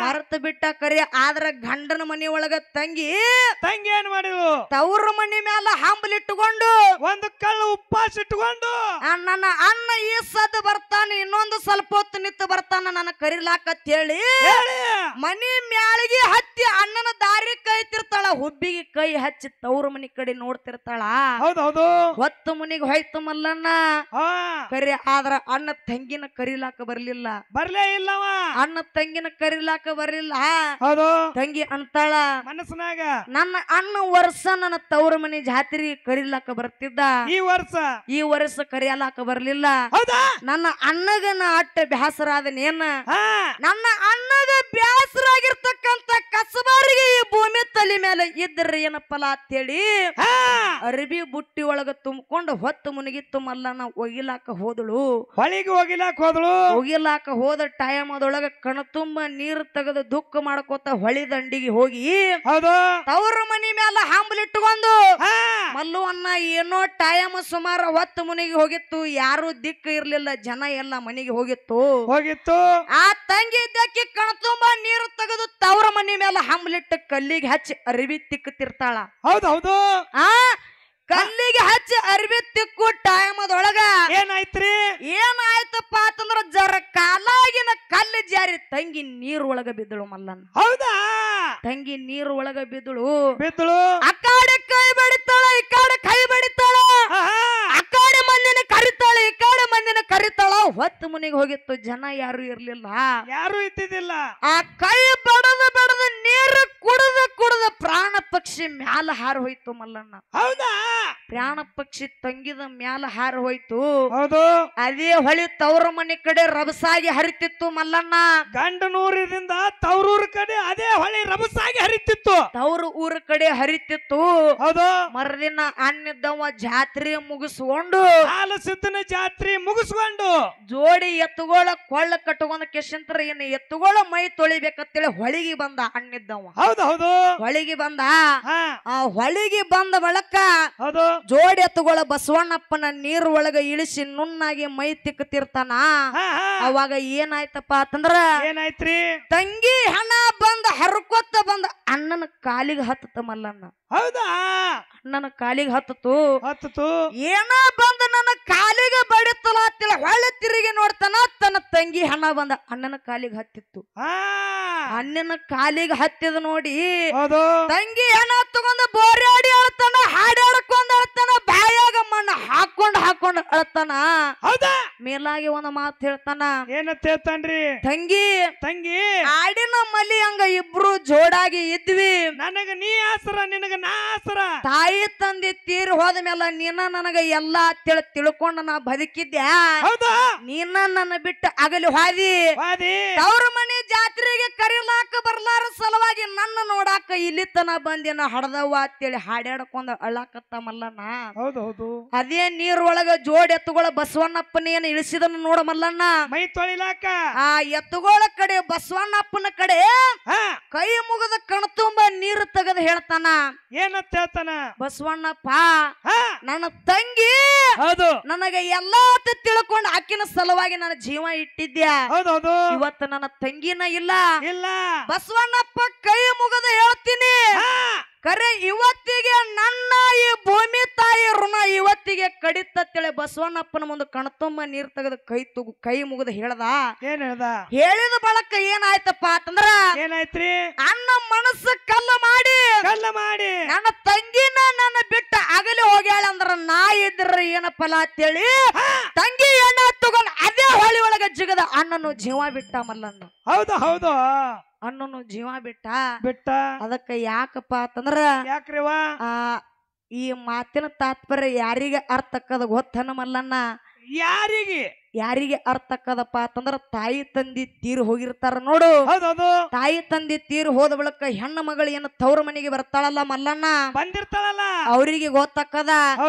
ಮರ್ತ ಬಿಟ್ಟ ಕರೆ ಆದ್ರ ಗಂಡನ ಮನಿ ಒಳಗ ತಂಗಿ ಏನ್ ಮಾಡಿದ್ರು? ತವ್ರ ಮನಿ ಮ್ಯಾಲ ಹಂಬಲಿಟ್ಟುಕೊಂಡು ಒಂದು ಕಳ್ಳು ಉಪವಾಸ ಇಟ್ಟುಕೊಂಡು ನನ್ನ ಅಣ್ಣ ಈ ಸದ್ ಬರ್ತಾನೆ, ಇನ್ನೊಂದು ಸ್ವಲ್ಪ ಹೊತ್ತು ನಿತ್ತು ಬರ್ತಾನ ನನ್ನ ಕರಿಲಾಕತ್ ಹೇಳಿ ಮನಿ ಮ್ಯಾಳಿಗೆ ಹತ್ತಿ ಅಣ್ಣನ ದಾರಿ ಕೈತಿರ್ತಾಳ. ಹುಬ್ಬಿಗೆ ಕೈ ಹಚ್ಚಿ ತವ್ರ ಮನಿ ಕಡೆ ನೋಡ್ತಿರ್ತಾಳ. ಹೊತ್ತು ಮುನಿಗೆ ಹೋಯ್ತು ಮಲ್ಲಣ್ಣ. ಕರಿ ಆದ್ರ ಅಣ್ಣ ತಂಗಿನ ಕರಿಲಾಕ ಬರ್ಲಿಲ್ಲ. ಅಣ್ಣ ತಂಗಿನ ಕರಿಲಾಕ ಬರ್ಲಿಲ್ಲ. ತಂಗಿ ಅಂತಾಳ ಮನಸ್ಸಿನಾಗ, ನನ್ನ ಅಣ್ಣ ವರ್ಷ ನನ್ನ ತವ್ರ ಮನಿ ಜಾತ್ರೆ ಕರಿಲಾಕ ಬರ್ತಿದ್ದ. ಈ ವರ್ಷ ಕರಿಯಲಾಕ ಬರ್ಲಿಲ್ಲ. ನನ್ನ ಅಣ್ಣಗನ ಅಟ್ಟ ಬ್ಯಾಸರಾದನೇನ. ನನ್ನ ಅಣ್ಣ ನಿಮಗ ಬ್ಯಾಸರಾಗಿರ್ತಕ್ಕಂತ ಕಸಬಾರಿಗೆ ಈ ಭೂಮಿ ತಲೆ ಮೇಲೆ ಇದ್ರಿ ಏನ ಫಲ ಅಂತೇಳಿ ಅರಬಿ ಬುಟ್ಟಿ ಒಳಗ ತುಂಬಿಕೊಂಡು ಹೊತ್ತು ಮುನಿಗಿತ್ತು ಮಲ್ಲನ ಒಗಿಲಾಕ ಹೋದಳು. ಹೊಳಿಗೆ ಒಗಿಲಾಕ ಹೋದ ಟೈಮ್ ಅದೊಳಗ ಕಣ ತುಂಬ ನೀರು ತೆಗೆದು ದುಃಖ ಮಾಡ್ಕೋತ ಹೊಳಿ ದಂಡಿಗೆ ಹೋಗಿ ತವ್ರ ಮನಿ ಮೇಲೆ ಹಂಬಲಿಟ್ಟುಕೊಂಡು ಮಲ್ಲು ಅನ್ನ ಏನೋ ಟೈಮ್ ಸುಮಾರು ಹೊತ್ತು ಮುನಿಗೆ ಹೋಗಿತ್ತು. ಯಾರು ದಿಕ್ಕು ಇರ್ಲಿಲ್ಲ, ಜನ ಎಲ್ಲ ಮನೆಗೆ ಹೋಗಿತ್ತು. ಆ ತಂಗಿ ಇದ್ದಕ್ಕೆ ಕಣ ತುಂಬ ನೀರು ತೆಗೆದು ತವ್ರ ಮನಿ ಮೇಲೆ ಹಂಬಲಿಟ್ಟು ಕಲ್ಲಿಗೆ ಹಚ್ಚಿ ಅರಿವಿ ತಿಕ್ಕತಿರ್ತಾಳ. ಹೌದೌದು. ಕಲ್ಲಿಗೆ ಹಚ್ಚಿ ಅರಿವಿ ತಿಕ್ಕು ಟೈಮ್ ಅದೊಳಗ ಏನಾಯ್ತಪ್ಪ ಅಂತಂದ್ರ ಜರ ಕಾಲಾಗಿನ ಕಲ್ಲು ಜಾರಿ ತಂಗಿ ನೀರು ಒಳಗ ಬಿದ್ದಳು ಮಲ್ಲನ್ನ. ಹೌದಾ? ತಂಗಿ ನೀರು ಒಳಗ ಬಿದ್ದಳು. ಆ ಕಡೆ ಕೈ ಬಡಿತಾಳ, ಈ ಕಡೆ ಕೈ ಬಡಿತಾಳ. ಆ ಕಡೆ ಮಂದಿನ ಕರಿತಾಳ, ಈ ಕಡೆ ಮಂದಿನ ಕರಿತಾಳ. ಹೊತ್ತು ಮುನಿಗೆ ಹೋಗಿತ್ತು, ಜನ ಯಾರು ಇರ್ಲಿಲ್ಲ, ಯಾರು ಇದ್ದಿದ್ದಿಲ್ಲ. ಆ ಕೈ ಬಡದು ಬಡದು ನೀರು ಕುಡಿದು ಕುಡಿದು ಪ್ರಾಣ ಪಕ್ಷಿ ಮ್ಯಾಲ ಹಾರ ಹೋಯ್ತು ಮಲ್ಲಣ್ಣ. ಹೌದಾ? ಪ್ರಾಣ ಪಕ್ಷಿ ತಂಗಿದ ಮ್ಯಾಲ ಹಾರ ಹೋಯ್ತು. ಹೌದು. ಅದೇ ಹೊಳಿ ತವ್ರ ಮನೆ ಕಡೆ ರಭಸಾಗಿ ಹರಿತಿತ್ತು ಮಲ್ಲಣ್ಣ. ಗಂಡನೂರದಿಂದ ತವ್ರೂರ್ ಕಡೆ ಅದೇ ಹೊಳಿ ರಭಸಾಗಿ ಹರಿತಿತ್ತು. ತವ್ರ ಊರ ಕಡೆ ಹರಿತಿತ್ತು. ಹೌದು. ಮರದಿನ ಅನ್ನದವ ಜಾತ್ರೆ ಮುಗಿಸ್ಕೊಂಡು ಹಾಲಸಿದ್ದನ ಜಾತ್ರೆ ಮುಗಿಸ್ಕೊಂಡು ಜೋಡಿ ಎತ್ತುಗೋಳ ಕೊಳ್ಳ ಕಟ್ಕೊಂಡ ಕೆಶಂತರ ಏನ್ ಎತ್ತುಗೋಳ ಮೈ ತೊಳಿಬೇಕಂತೇಳಿ ಹೊಳಿಗೆ ಬಂದ ಅನ್ನಿದ್ದವ. ಹೌದು. ಹೊಳಿಗೆ ಬಂದ. ಆ ಹೊಳಿಗೆ ಬಂದ ಬಳಕ ಹೌದು ಜೋಡಿ ಎತ್ತುಗೋಳ ಬಸವಣ್ಣಪ್ಪನ ನೀರು ಒಳಗ ಇಳಿಸಿ ನುಣ್ಣಾಗಿ ಮೈ ತಿಕ್ಕತಿರ್ತಾನ. ಅವಾಗ ಏನಾಯ್ತಪ್ಪ ಅಂತಂದ್ರ ಏನಾಯ್ತ್ರಿ? ತಂಗಿ ಹಣ ಬಂದ ಹರ್ಕೊತ್ತ ಬಂದ ಅಣ್ಣನ ಕಾಲಿಗೆ ಹತ್ತತ ಮಲ್ಲಣ್ಣ. ಹೌದಾ? ಅಣ್ಣನ ಕಾಲಿಗೆ ಹತ್ತತು. ಏನ ಬಂದ ನನ್ನ ಕಾಲಿಗೆ ಬಡಿತಲ್ಲ ಅಂತೇಳಿ ಹೊಳ್ಳಿ ತಿರುಗಿ ನೋಡ್ತಾನ, ತನ್ನ ತಂಗಿ ಹಣ ಬಂದ ಅಣ್ಣನ ಕಾಲಿಗೆ ಹತ್ತಿತ್ತು. ಅಣ್ಣನ ಕಾಲಿಗೆ ಹತ್ತಿದ ನೋಡಿ ತಂಗಿ ಹಣ ತಗೊಂಡು ಬೋರ್ಯಾಡಿ ಅಳ್ತಾನ, ಹಾಡಾಡ್ಕೊಂಡ್ ಅಳ್ತಾನ, ಬಾಯಾಗ ಮಣ್ಣು ಹಾಕೊಂಡು ಅಳ್ತಾನ. ಮೇಲಾಗಿ ಒಂದು ಮಾತು ಹೇಳ್ತಾನ. ಏನಂತ ಹೇಳ್ತಾನ್ರಿ? ತಂಗಿ ಆಡಿನ ಮಲಿ ಹಂಗ ಇಬ್ರು ಜೋಡಾಗಿ ಇದ್ವಿ, ನನಗ ನೀ ಆಸರ ನಿನಗ ನಾ ಆಸರ. ತಾಯಿ ತಂದೆ ತೀರ್ ಹೋದ ಮೇಲೆ ನೀನ ನನಗ ಎಲ್ಲಾ ತಿಳ್ಕೊಂಡ ನಾ ಬದುಕಿದ್ದೆ, ನೀನ ನನ್ನ ಬಿಟ್ಟು ಅಗಲಿ ಹಾದಿ. ತವ್ರ ಮನೆ ಜಾತ್ರೆಗೆ ಕರಿಲಾಕ ಬರ್ಲಾರ ಸಲುವಾಗಿ ನನ್ನ ನೋಡಾಕ ಇಲ್ಲಿ ತನ ಬಂದಿನ ಹಡದವ್ವ ಅಂತೇಳಿ ಹಾಡ್ಯಾಡ್ಕೊಂಡ ಅಳ್ಳಾಕತ್ತ ಮಲ್ಲಣ್ಣ. ಅದೇ ನೀರೊಳಗ ಜೋಡಿ ಎತ್ತುಗಳ ಬಸವಣ್ಣಪ್ಪನೇನು ಇಳಿಸಿದನು ನೋಡ ಮಲ್ಲಣ್ಣ. ಮೈ ತೊಳಿಲಾಕ ಆ ಎತ್ತುಗಳ ಕಡೆ ಬಸವಣ್ಣಪ್ಪನ ಕಡೆ ಕೈ ಮುಗದ ಕಣ್ತುಂಬ ನೀರು ತೆಗೆದು ಹೇಳ್ತಾನ. ಏನಂತ ಹೇಳ್ತಾನ? ಬಸವಣ್ಣಪ್ಪ, ನನ್ನ ತಂಗಿ ನನಗೆ ಎಲ್ಲಾ ತಿಳ್ಕೊಂಡು ಆಕಿನ ಸಲುವಾಗಿ ನನ್ನ ಜೀವ ಇಟ್ಟಿದ್ಯಾ, ಇವತ್ತು ನನ್ನ ತಂಗಿನ ಇಲ್ಲ. ಬಸವಣ್ಣಪ್ಪ ಕೈ ಮುಗದ ಹೇಳ್ತೀನಿ, ಕರೆ ಇವತ್ತಿಗೆ ನನ್ನ ಈ ಭೂಮಿ ತಾಯಿ ಋಣ ಇವತ್ತಿಗೆ ಕಡಿತತ್ತೇಳಿ ಬಸವಣ್ಣಪ್ಪನ ಮುಂದೆ ಕಣ್ತುಂಬ ನೀರ್ ತೆಗೆದು ಕೈ ಮುಗದ ಹೇಳ್ದ. ಹೇಳಿದ ಬಳಕ ಏನಾಯ್ತಪ್ಪ ಅಂತಂದ್ರ ಏನಾಯ್ತ್ರಿ? ಅಣ್ಣ ಮನಸ್ಸು ಕಲ್ಲು ಮಾಡಿ ನನ್ನ ತಂಗಿನ ನನ್ನ ಬಿಟ್ಟ ಅಗಲಿ ಹೋಗ್ಯಾಳ ಅಂದ್ರ ನಾ ಇದ್ರ ಏನ ಫಲ ಅಂತೇಳಿ ತಂಗಿ ಎಣ್ಣ ತಗೊಂಡ್ ಅದೇ ಹೊಳಿ ಒಳಗ ಜಿಗದ ಅಣ್ಣನು ಜೀವ ಬಿಟ್ಟ ಮಲ್ಲಣ್ಣ. ಹೌದು ಅಣ್ಣನು ಜೀವ ಬಿಟ್ಟ. ಅದಕ್ಕ ಯಾಕಪ್ಪ ಅಂತಂದ್ರ ಯಾಕ್ರಿವಾ ಈ ಮಾತಿನ ತಾತ್ಪರ್ಯ ಯಾರಿಗೆ ಅರ್ಥ ಅಕ್ಕದ ಗೊತ್ತನ ಮಲ್ಲಣ್ಣ? ಯಾರಿಗೆ ಅರ್ಥ ಅಕ್ಕದಪ್ಪ ಅಂತಂದ್ರ ತಾಯಿ ತಂದಿ ತೀರ್ ಹೋಗಿರ್ತಾರ ನೋಡು. ತಾಯಿ ತಂದಿ ತೀರ್ ಹೋದ ಬಳಿಕ ಹೆಣ್ಣ ಮಗಳು ಏನು ತವ್ರ ಮನೆಗೆ ಬರ್ತಾಳಲ್ಲ ಮಲ್ಲಣ್ಣ, ಬಂದಿರ್ತಾಳಲ್ಲ, ಅವ್ರಿಗೆ ಗೊತ್ತಕ್ಕದ.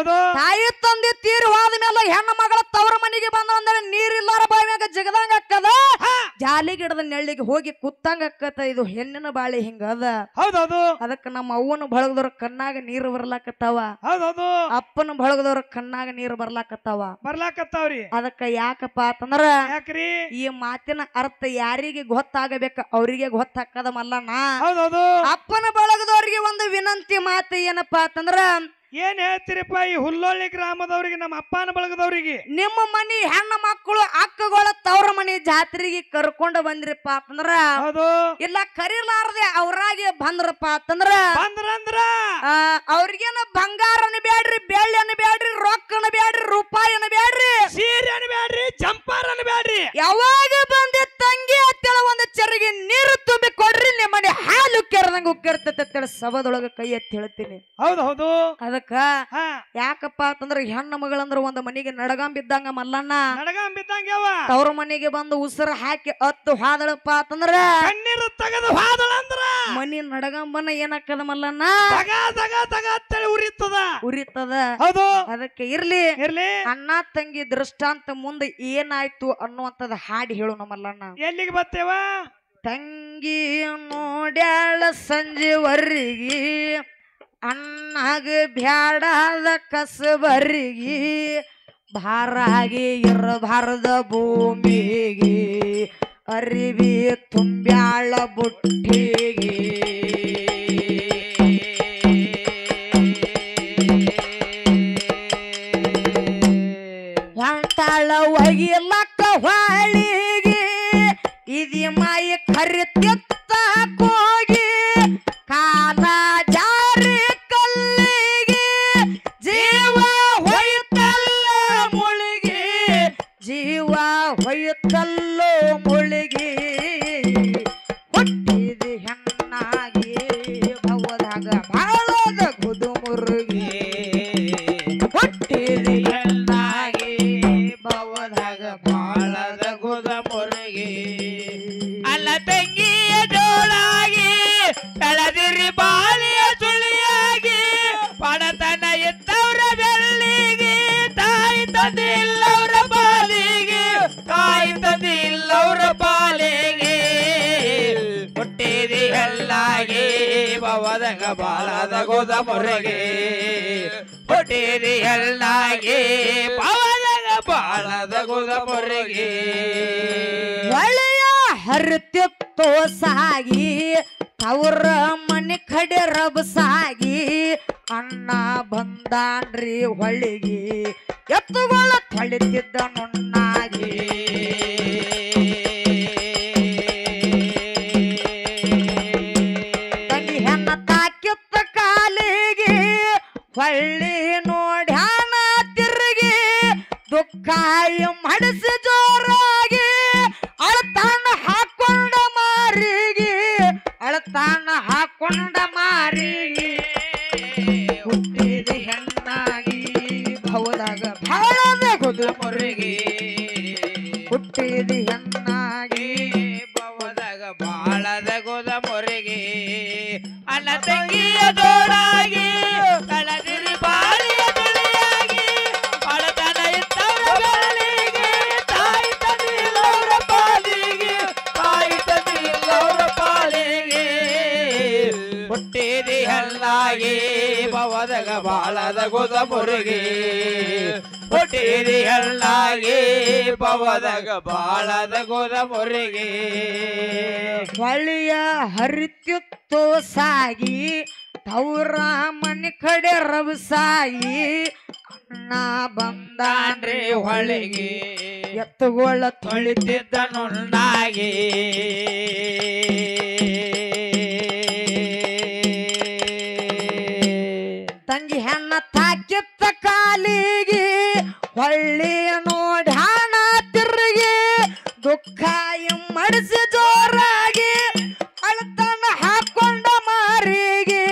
ತಾಯಿ ತಂದಿ ತೀರ್ ಹೋದ ಮೇಲೆ ಹೆಣ್ಣ ಮಗಳ ತವ್ರ ಮನೆಗೆ ಬಂದ ಅಂದ್ರೆ ನೀರಿಲ್ಲಾರ ಬಾವಿಯಾಗ ಜಗದಂಗ ಅಕ್ಕದ, ಜಾಲಿ ಗಿಡದ ನೆಳ್ಳಿಗೆ ಹೋಗಿ ಕುತ್ತಂಗ ಅಕ್ಕತ. ಇದು ಹೆಣ್ಣಿನ ಬಾಳಿ ಹಿಂಗದ. ಅದಕ್ಕ ನಮ್ಮ ಅವ್ವನ ಬಳಗದವ್ರ ಕಣ್ಣಾಗ ನೀರು ಬರ್ಲಾಕತ್ತಾವ, ಅಪ್ಪನ ಬಳಗದವ್ರ ಕಣ್ಣಾಗ ನೀರು ಬರ್ಲಾಕತ್ತಾವ್ರಿ. ಅದಕ್ಕ ಯಾಕಪ್ಪ ಅಂತಂದ್ರ ಈ ಮಾತಿನ ಅರ್ಥ ಯಾರಿಗೆ ಗೊತ್ತಾಗಬೇಕ ಅವ್ರಿಗೆ ಗೊತ್ತಾಕದ ಮಲ್ಲಣ್ಣ. ಅಪ್ಪನ ಬಳಗದವ್ರಿಗೆ ಒಂದು ವಿನಂತಿ ಮಾತು ಏನಪ್ಪಾ ಅಂತಂದ್ರ, ಏನ್ ಹೇಳ್ತೀರಪ್ಪ ಈ ಹುಲ್ಲೊಳ್ಳಿ ಗ್ರಾಮದವ್ರಿಗೆ, ನಮ್ಮ ಅಪ್ಪನ ಬಳಗದವ್ರಿಗೆ? ನಿಮ್ಮ ಮನಿ ಹೆಣ್ಣ ಮಕ್ಕಳು ಅಕ್ಕಗಳ ತವ್ರ ಮನಿ ಜಾತ್ರೆಗೆ ಕರ್ಕೊಂಡ ಬಂದ್ರಪ್ಪ ಅಂತಂದ್ರ, ಇಲ್ಲ ಕರಿಲಾರ್ದೆ ಅವ್ರಾಗೆ ಬಂದ್ರಪ್ಪ ಅಂತಂದ್ರ ಅವ್ರಿಗೇನ ಬಂಗಾರನ ಬ್ಯಾಡ್ರಿ, ಬೆಳ್ಳಿನ ಬ್ಯಾಡ್ರಿ, ರೊಕ್ಕನ ಬ್ಯಾಡ್ರಿ, ರೂಪಾಯಿನ ಬ್ಯಾಡ್ರಿ, ಸೀರೆನ ಬ್ಯಾಡ್ರಿ, ಜಂಪಾರನ ಬ್ಯಾಡ್ರಿ, ಯಾವಾಗ ಬಂದೆ ತಂಗಿ ಅಂತೇಳ ಒಂದು ಚರಿಗೆ ನೀರು ತುಂಬಿ ಕೊಡ್ರಿ, ನಿಮ್ಮನೆ ಹಾಲು ಕೆರೆದಂಗ ಉಕ್ಕಿರ್ತೈತೆ ಸಭದೊಳಗ ಕೈ ಎತ್ತಿ ಹೇಳ್ತೀನಿ. ಅದಕ್ಕ ಯಾಕಪ್ಪ ಅಂತಂದ್ರ ಹೆಣ್ಣ ಮಗಳಂದ್ರ ಒಂದ್ ಮನೆಗೆ ನಡಗಂಬಿದ್ದಂಗ ಮಲ್ಲಣ್ಣ. ನಡಗಂಬಿದ್ದಂಗ ತವ್ರ ಮನೆಗೆ ಬಂದು ಉಸಿರು ಹಾಕಿ ಹತ್ತು ಹಾದಳಪ್ಪ ಅಂತಂದ್ರ ಕಣ್ಣೀರ್ ನೀರು ತೆಗೆದು ಹಾದಳಂದ್ರ ಮನಿ ನಡಗಂಬನ ಏನಾಕದ ಮಲ್ಲಣ್ಣ ತಗ ತಗ ತಗ ಅಂತೇಳಿ ಉರಿತದ. ಹೌದು ಅದಕ್ಕೆ ಇರ್ಲಿ ಇರ್ಲಿ ಅಣ್ಣ ತಂಗಿ ದೃಷ್ಟಾಂತ ಮುಂದೆ ಏನಾಯ್ತು ಅನ್ನುವಂಥದ್ದು ಹಾಡಿ ಹೇಳು ನಮ್ಮಲ್ಲಣ್ಣ. ಎಲ್ಲಿಗೆ ಬರ್ತೇವ? ತಂಗಿ ನೋಡ್ಯಾಳ ಸಂಜೆವರೆಗಿ ಅಣ್ಣಾಗ ಬ್ಯಾಡಾದ ಕಸಬರಿಗೆ ಭಾರಾಗಿ ಇರಬಾರದ ಭೂಮಿಗೆ ಅರಿವಿ ತುಂಬ್ಯಾಳ ಬುಟ್ಟಿಗೆ ಹೊಂಟಾಳ ಒಗಿಲಕ್ಕ ಹೊಳಿಗೆ ಇದಿ ಮಾಯಿ ಕರಿತಿತ್ತ ಕೋಗಿ ಕಾಲ ಜಾರಿ ಕಲ್ಲಿಗೆ ಜೀವ ಹೊಯ್ತಲ್ಲ ಮುಳುಗಿ ಜೀವ ಹೊಯ್ತಲ್ಲೋ ಮುಳುಗಿ ಹುಟ್ಟಿದ ಹೆಣ್ಣಾಗಿ ಭವದಾಗ ಬಾಳದ ಗುದುಮುರುಗಿ ಹುಟ್ಟಿದ ಹೆಣ್ಣಾಗಿ ಭವದಾಗ ಬಾಳದ ಗುದುಮುರುಗಿ ಅಲ್ಲ ತಂಗಿಯ ಜೋಳಾಗಿ ಬೆಳೆದಿರಿ ಬಾಳಿಯ ಸುಳಿಯಾಗಿ ಪಡತನ ಎತ್ತವ್ರ ಬೆಳ್ಳಿಗೆ ತಾಯಿ ತಂದೆ ಇಲ್ಲವ್ರ ಪಾಲಿಗೆ ತಾಯಿ ತಂದೆ ಇಲ್ಲವ್ರ ಪಾಲಿಗೆ ಹುಟ್ಟಿದಿ ಹಲ್ಲಾಗಿ ಭವದಾಗ ಬಾಳದ ಗೋದ ಮೊರೆಗೆ ಹುಟ್ಟಿದಿ ಹಲ್ಲಾಗಿ ಭವದಾಗ ಬಾಳದ ಗೋದ ಮೊರೆಗೆ ಒಳ್ಳೆಯ ಹರಿತಿತ್ತೋ ಸಾಗಿ ತವ್ರ ಮನೆ ಕಡೆ ರಭಸಾಗಿ ಅಣ್ಣ ಬಂದಾನ್ರಿ ಹೊಳಿಗೆ ಎತ್ತುಗಳ ತೊಳಿತಿದ್ದ ನುಣ್ಣಾಗಿ ತಂಗಿ ಹೆಣ್ಣ ತಾಕಿತ್ತ ಕಾಲಿಗೆ ಹೊಳ್ಳಿ ನೋಡ್ಯಾನ ತಿರುಗಿ ದುಃಖ ಮಡಿಸಿ ಜೋರಾಗಿ ಅಳತಾನ ಹಾಕೊಂಡ ಮಾರಿಗೆ ಅಳತಾನ ಹಾಕೊಂಡ ಮಾರಿಗೆ ಹುಟ್ಟಿದ ಹೆಣ್ಣಾಗಿ ಭವದಾಗ ಬಾಳದ ಗುದುಮುರುಗಿ ಹುಟ್ಟಿದ ಹೆಣ್ಣಾಗಿ ಭವದಾಗ ಬಾಳದ ಗೋದ ಮೊರೆಗೆ ಅಣ್ಣ ತಂಗಿಯ ಜೋಡಾಗಿ ಕಳದಿರಿ ಬಾಳಿಯ ತುಳಿಯಾಗಿ ಅಳತನ ಇತ್ತವ್ರ ಬೆಳ್ಳಿಗೆ ತಾಯಿ ತಂದೆ ಇಲ್ಲವ್ರ ಪಾಲಿಗೆ ತಾಯಿ ತಂದೆ ಇಲ್ಲವ್ರ ಪಾಲಿಗೆ ಹುಟ್ಟಿದಿ ಹಲ್ಲಾಗಿ ಭವದಾಗ ಬಾಳದ ಗೋದ ಮೊರೆಗೆ ಹುಟ್ಟಿದಿ ಹಲ್ಲಾಗಿ ಭವದಾಗ ಬಾಳದ ಗೋದ ಮೊರೆಗೆ ಹೊಳಿಯ ಹರಿತಿತ್ತೋ ಸಾಗಿ ತವ್ರ ಮನೆ ಕಡೆ ರಭಸಾಗಿ ಅಣ್ಣ ಬಂದಾನ್ರಿ ಹೊಳಿಗೆ ಎತ್ತುಗಳ ತೊಳಿತಿದ್ದ ನುಣ್ಣಾಗಿ ತಂಗಿ ಹೆಣ್ಣ ತಾಕಿತ್ತ ಕಾಲಿಗೆ ಹೊಳ್ಳಿ ನೋಡ್ಯಾಣ ತಿರುಗಿ ದುಃಖ ಮಡಿಸಿ ಜೋರಾಗಿ ಅಳತಾನ ಹಾಕೊಂಡ ಮಾರಿಗೆ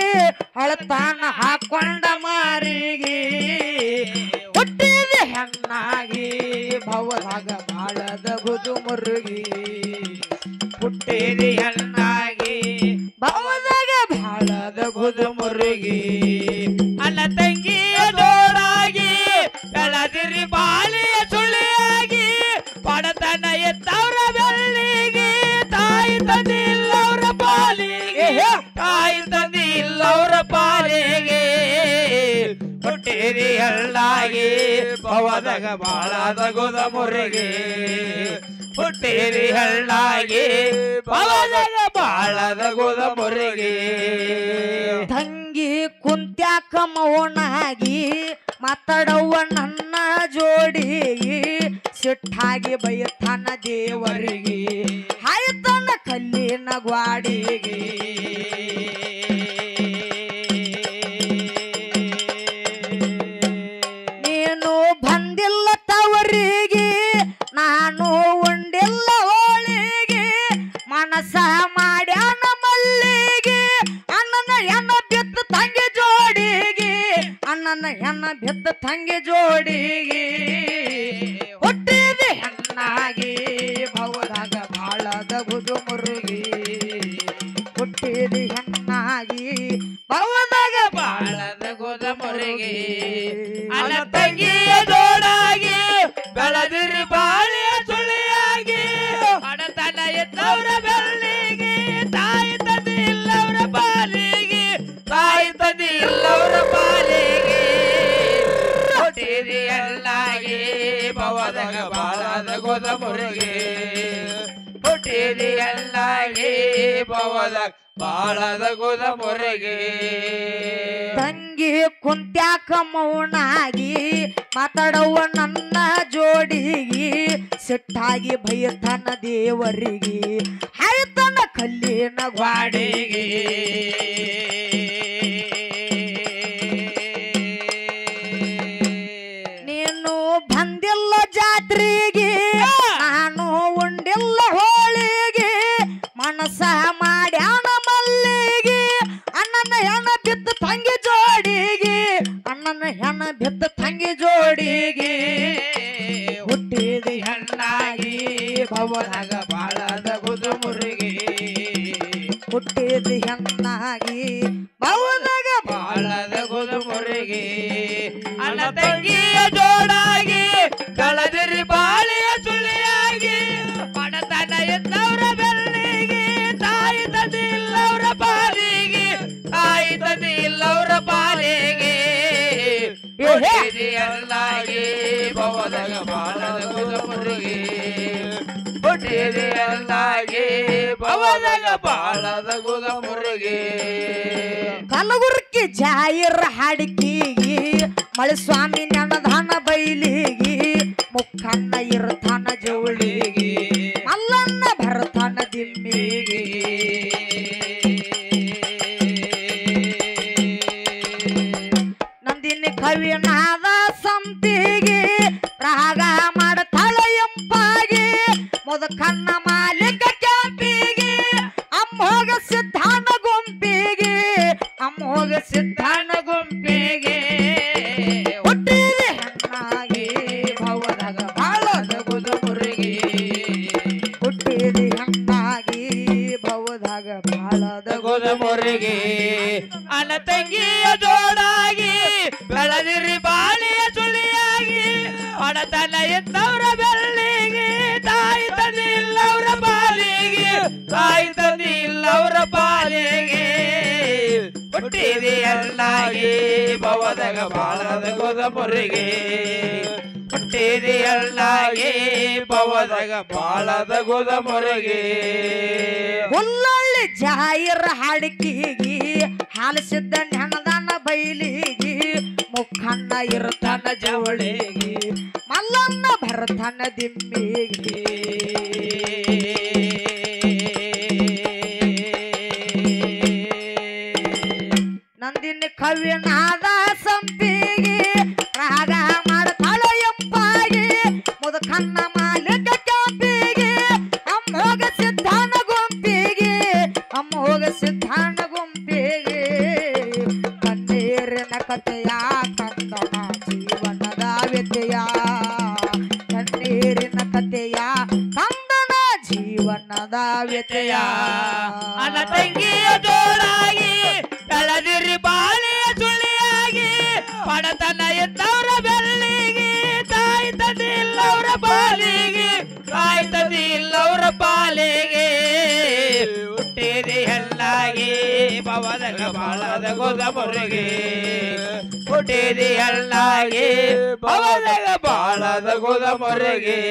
ಅಳತಾನ ಹಾಕೊಂಡ ಮಾರಿಗೆ ಹುಟ್ಟಿದ ಹೆಣ್ಣಾಗಿ ಭವದಾಗ ಬಾಳದ ಗುದುಮುರುಗಿ ಹುಟ್ಟಿದಿ ಹಣ್ಣಾಗಿ ಭವದಾಗ ಬಾಳದ ಗುದುಮುರುಗಿ ಅಣ್ಣ ತಂಗಿಯ ಜೋಡಾಗಿ ಬೆಳೆದಿರಿ ಬಾಳಿಯ ಸುಳಿಯಾಗಿ ಪಡತನ ಎತ್ತವ್ರ ಬೆಳ್ಳಿಗೆ ತಾಯಿ ತಂದೆ ಇಲ್ಲವ್ರ ಪಾಲಿಗೆ ತಾಯಿ ತಂದೆ ಇಲ್ಲವ್ರ ಪಾಲಿಗೆ ಹುಟ್ಟಿದಿ ಹಳ್ಳಾಗಿ ಭವದಾಗ ಬಾಳದ ಗೋದ ಮೊರೆಗೆ ಹುಟ್ಟಿದಿ ಹಳ್ಳಾಗಿ ಭವದಾಗ ಬಾಳದ ಗೋದ ಮೊರೆಗೆ ತಂಗಿ ಕುಂತ್ಯಾಕ ಮೌನಾಗಿ ಮಾತಾಡವ್ವ ನನ್ನ ಜೋಡಿಗೆ ಸಿಟ್ಟಾಗಿ ಬೈತಾನ ದೇವರಿಗೆ ಹಾಯ್ತಾನ ಕಲ್ಲಿನ ಗ್ವಾಡಿಗೆ ನೀನು ಬಂದಿಲ್ಲ ತವರಿಗೆ ನಾನು ಉಂಡಿಲ್ಲ ಹೋಳಿಗೆ ಮನಸ ಮಾಡ್ಯಾನ ಮಲ್ಲಿಗೆ ಅಣ್ಣನ ಹೆಣ್ಣ ಬಿತ್ತು ತಂಗಿ ಜೋಡಿಗೆ ಅಣ್ಣನ ಹೆಣ್ಣ ಬಿತ್ತು ತಂಗಿ ಜೋಡಿಗೆ ಹುಟ್ಟಿದ ಹೆಣ್ಣಾಗಿ ಭವದಾಗ ಬಾಳದ ಗುದುಮುರುಗಿ ತಂದಿ ಇಲ್ಲವ್ರ ಪಾಲಿಗೆ ಹುಟ್ಟಿದಿ ಅಲ್ಲಾಗಿ ಭವದಾಗ ಬಾಳದ ಗೋದ ಮುರುಗಿ ಹುಟ್ಟಿದಿ ಅಲ್ಲಾಗಿ ಭವದಾಗ ಬಾಳದ ಗೋದ ಮುರುಗಿ ತಂಗಿ ಕುಂತ್ಯಾಕ ಮೌನಾಗಿ ಮಾತಾಡವ ನನ್ನ ಜೋಡಿಗಿ ಸಿಟ್ಟಾಗಿ ಭಯತನ ದೇವರಿಗೆ ಹಾಯ್ತನ ಕಲ್ಲಿನ ಗ್ವಾಡಿಗೆ ನೀನು ಬಂದಿಲ್ಲ ಜಾತ್ರೆಗೆ ನಾನು ಉಂಡಿಲ್ಲ ಹೋಳಿಗೆ ಮನಸ ಮಾಡ್ಯಾನ ಮಲ್ಲಿಗೆ ಅಣ್ಣನ ಹೆಣ ಬಿತ್ತು ತಂಗಿ ಜೋಡಿಗೆ ಅಣ್ಣನ ಹೆಣ ಬಿತ್ತು ತಂಗಿ ಜೋಡಿಗೆ ಹುಟ್ಟಿದ ಹೆಣ್ಣಾಗಿ ಭವದಾಗ ಬಾಳದ ಗುದು ಮುರುಗಿ ಹುಟ್ಟಿದ ಹೆಣ್ಣಾಗಿ ಭವದಾಗ ಬಾಳದ ಗುದು ಮುರುಗಿ ಅಣ್ಣ ತಂಗಿಯ ಜೋಡಾಗಿ ಕಳದಿರಿ ಬಾಳಿಯ ಸುಳಿಯಾಗಿ ಪಡತನ ಎದ್ದವ್ರ ಬೆಳ್ಳಿಗೆ ತಾಯಿ ತಂದೆ ಇಲ್ಲವ್ರ ಪಾಲಿಗೆ ತಾಯಿ ತಂದೆ ಇಲ್ಲವ್ರ ಪಾಲಿಗೆ ಅಲ್ಲಾಗಿ ಭವದಾಗ ಬಾಳದ ಗುದು ಮುರುಗಿ ಹುಟ್ಟಿದೆ ಅಲ್ಲಾಗಿ ಭವದಾಗ ಬಾಳದ ಗುದ ಮುರುಗಿ ಕಲಗುರ್ಕಿ ಜಾಯಿರ ಹಾಡಿಕಿಗಿ ಮಳೆ ಸ್ವಾಮಿ ನೆನದಾನ ಬೈಲಿಗಿ ಮುಖನ್ನ ಇರ್ತಾನ ಜವಳಿಗಿ ಮಲ್ಲನ್ನ ಭರತಾನ ದಿಮ್ಮಿಗಿ ನಂದಿನಿ ಕವಿನಾದ ಸಂತಿಗೆ ರಾಗ ಮಾಡತಾಳ ಎಂಪಾಗಿ ಮುದಕನ್ನ ಮಾಲಿಕ ಕ್ಯಾಂಪಿಗೆ ಅಮ್ಮೋಗ ಸಿದ್ಧಾನ ಗುಂಪಿಗೆ ಅಮ್ಮೋಗ ಸಿದ್ಧಾನ ಗುಂಪಿಗೆ ಹುಟ್ಟಿದೆ ಹೆಣ್ಣಾಗಿ ಭವದಾಗ ಬಾಳದ ಗುದು ಮುರುಗಿ ಹುಟ್ಟಿದೆ ಹೆಣ್ಣಾಗಿ ಭವದಾಗ ಬಾಳದ ಗುದ ಮುರುಗಿ ಅಣ್ಣ ತಂಗಿಯ ಜೋಡಾಗಿ ಬೆಳದಿರಿ ಬಾಳಿಯ ಸುಳಿಯಾಗಿ ಹೊಡತನ ಎದ್ದವ್ರ ಬೆಳ್ಳಿಗೆ ತಾಯಿ ತಂದೆ ಇಲ್ಲವ್ರ ಪಾಲಿಗೆ ತಾಯಿ ತಂದೆ ಇಲ್ಲವ್ರ ಪಾಲಿಗೆ ಹುಟ್ಟಿದೆ ಅಲ್ಲಾಗಿ ಭವದಾಗ ಬಾಳದ ಗುದ ಮುರುಗಿ ಹುಟ್ಟಿದೆ ಅಲ್ಲಾಗಿ ಭವದಾಗ ಬಾಳದ ಗುದ ಮುರುಗಿ ಹುಲ್ಲಳ್ಳಿ ಜಾಯಿರ ಹಾಡಿಕಿಗಿ ಹಾಲಿಸಿದ್ದ ನೆನದಾನ ಬೈಲಿಗಿ ಮುಖನ್ನ ಇರ್ತಾನ ಜವಳಿಗಿ ಮಲ್ಲನ್ನ ಭರತನ ದಿಮ್ಮಿಗಿ ನಂದಿನಿ ಕವಿನಾದ ಸಂಪಿಗೆ ರಾಗ ಮಾಡತಾಳ ಎಂಪಾಗಿ ಮುದಕನ್ನ ಮಾಲಿಕ ಕ್ಯಾಂಪಿಗೆ ಅಮ್ಮೋಗ ಸಿದ್ಧಾನ ಗುಂಪಿಗೆ ಅಮ್ಮೋಗ ಸಿದ್ಧಾನ ಗುಂಪಿಗೆ ಕಣ್ಣೀರಿನ ಕಥೆಯ ಕಂದನ ಜೀವನದ ವ್ಯತೆಯ ಕಣ್ಣೀರಿನ ಕಥೆಯ ಕಂದನ ಜೀವನದ ವ್ಯತೆಯ ಅಣ್ಣ ತಂಗಿಯ ಜೋಡಾಗಿ ಬೆಳದಿರಿ ಬಾಳಿಯ ಸುಳಿಯಾಗಿ ಪಡತನ ಎದ್ದವ್ರ ಬೆಳ್ಳಿಗೆ ತಾಯಿ ತಂದೆ ಇಲ್ಲವ್ರ ಪಾಲಿಗೆ ತಾಯಿ ತಂದೆ ಇಲ್ಲವ್ರ ಪಾಲಿಗೆ ಹುಟ್ಟಿದೆ ಹೆಣ್ಣಾಗಿ ಭವದಾಗ ಬಾಳದ ಗುದ ಮುರುಗಿ ಹುಟ್ಟಿದೆ ಹೆಣ್ಣಾಗಿ ಭವದಾಗ ಬಾಳದ ಗುದ ಮುರುಗಿ